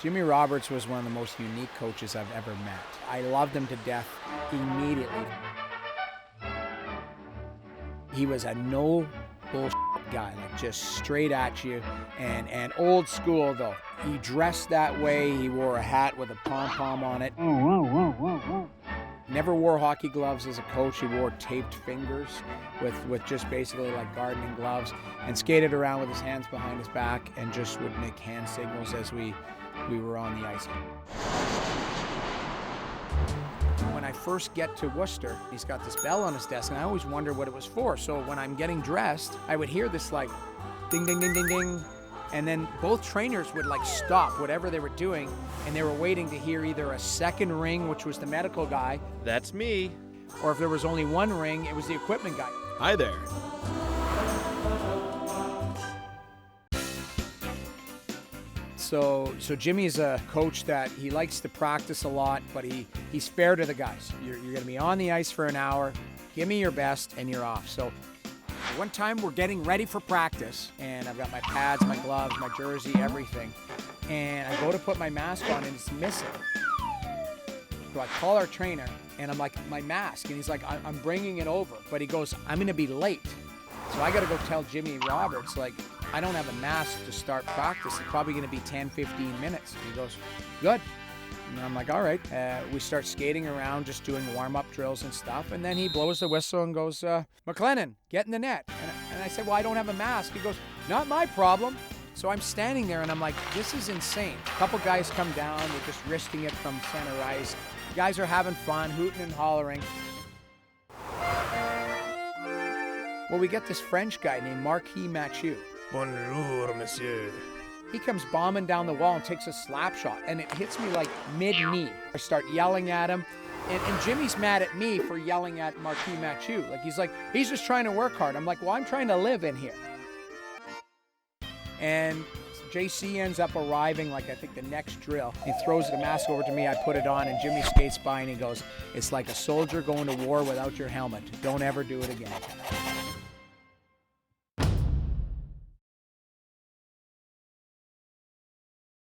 Jimmy Roberts was one of the most unique coaches I've ever met. I loved him to death immediately. He was a no bullshit guy, like just straight at you, and old school though. He dressed that way. He wore a hat with a pom-pom on it. Never wore hockey gloves as a coach. He wore taped fingers with just basically like gardening gloves, and skated around with his hands behind his back and just would make hand signals as we were on the ice. When I first get to Worcester, he's got this bell on his desk, and I always wonder what it was for. So when I'm getting dressed, I would hear this like ding, ding, ding, ding, ding. And then both trainers would like stop whatever they were doing, and they were waiting to hear either a second ring, which was the medical guy. That's me. Or if there was only one ring, it was the equipment guy. Hi there. So Jimmy's a coach that he likes to practice a lot, but he's fair to the guys. You're going to be on the ice for an hour, give me your best, and you're off. So one time we're getting ready for practice, and I've got my pads, my gloves, my jersey, everything, and I go to put my mask on, and it's missing. So I call our trainer, and I'm like, my mask, and he's like, I'm bringing it over, but he goes, I'm going to be late. So I got to go tell Jimmy Roberts, like, I don't have a mask to start practice. It's probably going to be 10, 15 minutes. And he goes, good. And I'm like, all right. We start skating around, just doing warm-up drills and stuff. And then he blows the whistle and goes, McLennan, get in the net. And I said, well, I don't have a mask. He goes, not my problem. So I'm standing there, and I'm like, this is insane. A couple guys come down. They're just risking it from center ice. The guys are having fun, hooting and hollering. Well, we get this French guy named Marquis Mathieu. Bonjour, monsieur. He comes bombing down the wall and takes a slap shot, and it hits me like mid-knee. I start yelling at him, and Jimmy's mad at me for yelling at Marquis Mathieu. Like, he's just trying to work hard. I'm like, well, I'm trying to live in here. And JC ends up arriving, like, I think the next drill. He throws the mask over to me, I put it on, and Jimmy skates by and he goes, it's like a soldier going to war without your helmet. Don't ever do it again.